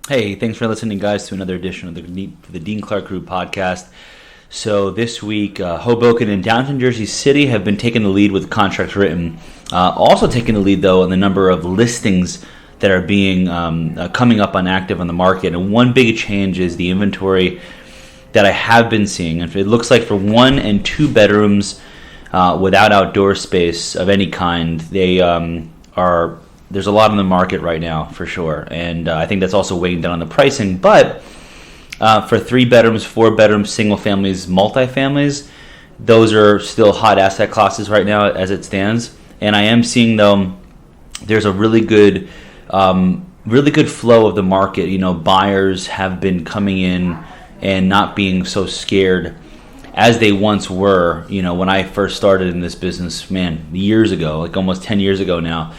Hey, thanks for listening, guys, to another edition of the Dean Clark Group podcast. So this week, Hoboken and downtown Jersey City have been taking the lead with contracts written. Also taking the lead, though, in the number of listings that are being coming up on active on the market. And one big change is the inventory that I have been seeing. And it looks like for 1 and 2 bedrooms without outdoor space of any kind, they are. There's a lot on the market right now, for sure, and I think that's also weighing down on the pricing. But for 3 bedrooms, 4 bedrooms, single families, multifamilies, those are still hot asset classes right now as it stands. And I am seeing, though, there's a really good flow of the market. You know, buyers have been coming in and not being so scared as they once were. You know, when I first started in this business, man, years ago, like almost 10 years ago now.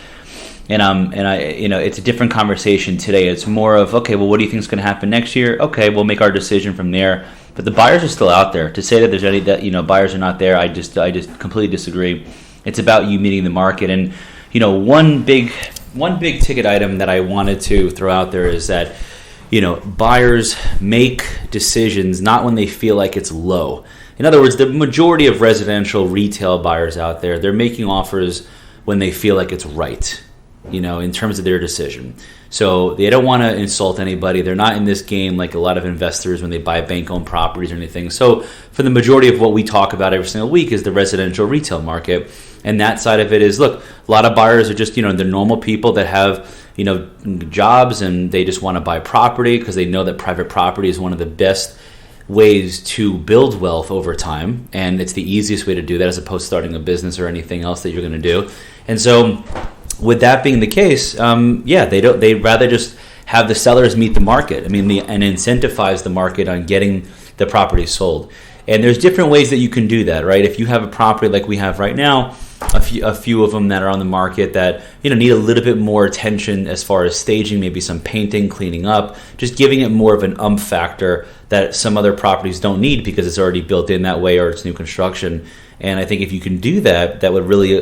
And it's a different conversation today. It's more of, okay, well, what do you think is going to happen next year? Okay, we'll make our decision from there. But the buyers are still out there. To say that there's any buyers are not there, I just completely disagree. It's about you meeting the market. And one big ticket item that I wanted to throw out there is that buyers make decisions not when they feel like it's low. In other words, the majority of residential retail buyers out there, they're making offers when they feel like it's right. In terms of their decision. So they don't want to insult anybody. They're not in this game like a lot of investors when they buy bank-owned properties or anything. So for the majority of what we talk about every single week is the residential retail market. And that side of it is, look, a lot of buyers are just, they're normal people that have, jobs, and they just want to buy property because they know that private property is one of the best ways to build wealth over time. And it's the easiest way to do that as opposed to starting a business or anything else that you're going to do. And so with that being the case, they'd rather just have the sellers meet the market. And incentivize the market on getting the property sold. And there's different ways that you can do that, right? If you have a property like we have right now, a few of them that are on the market that need a little bit more attention as far as staging, maybe some painting, cleaning up, just giving it more of an factor that some other properties don't need because it's already built in that way or it's new construction. And I think if you can do that, that would really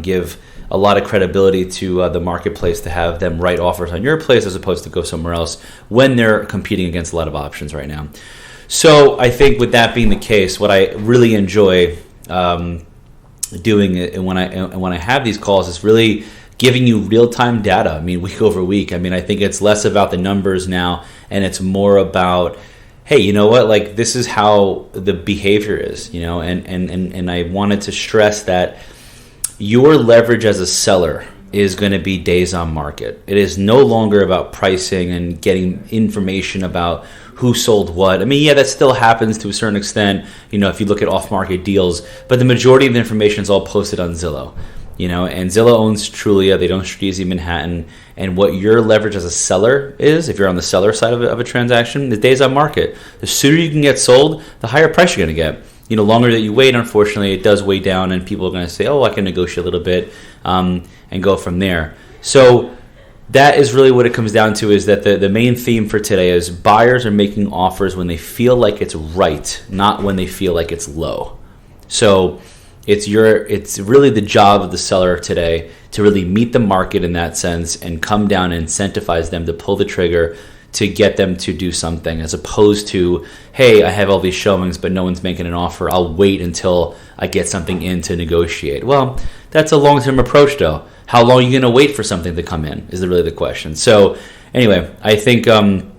give a lot of credibility to the marketplace to have them write offers on your place as opposed to go somewhere else when they're competing against a lot of options right now. So I think with that being the case, what I really enjoy doing it and when I have these calls is really giving you real-time data. Week over week. I think it's less about the numbers now and it's more about, hey, you know what? Like, this is how the behavior is, and I wanted to stress that your leverage as a seller is going to be days on market. It is no longer about pricing and getting information about who sold what. That still happens to a certain extent, if you look at off-market deals, but the majority of the information is all posted on Zillow. And Zillow owns Trulia, they own Streezy Manhattan, and what your leverage as a seller is, if you're on the seller side of a transaction, the days on market. The sooner you can get sold, the higher price you're going to get. Longer that you wait, unfortunately, it does weigh down, and people are going to say, oh, I can negotiate a little bit, and go from there. So that is really what it comes down to, is that the main theme for today is buyers are making offers when they feel like it's right, not when they feel like it's low. So it's really the job of the seller today to really meet the market in that sense and come down and incentivize them to pull the trigger to get them to do something, as opposed to, hey, I have all these showings, but no one's making an offer. I'll wait until I get something in to negotiate. Well, that's a long-term approach, though. How long are you going to wait for something to come in is really the question. So anyway, I think I'm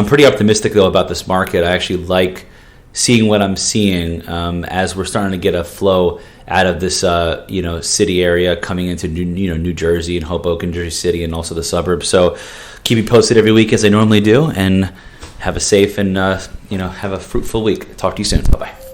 pretty optimistic, though, about this market. I actually like seeing what I'm seeing as we're starting to get a flow out of this city area coming into New Jersey and Hoboken, Jersey City, and also the suburbs. So keep me posted every week as I normally do, and have a safe and have a fruitful week. Talk to you soon. Bye-bye.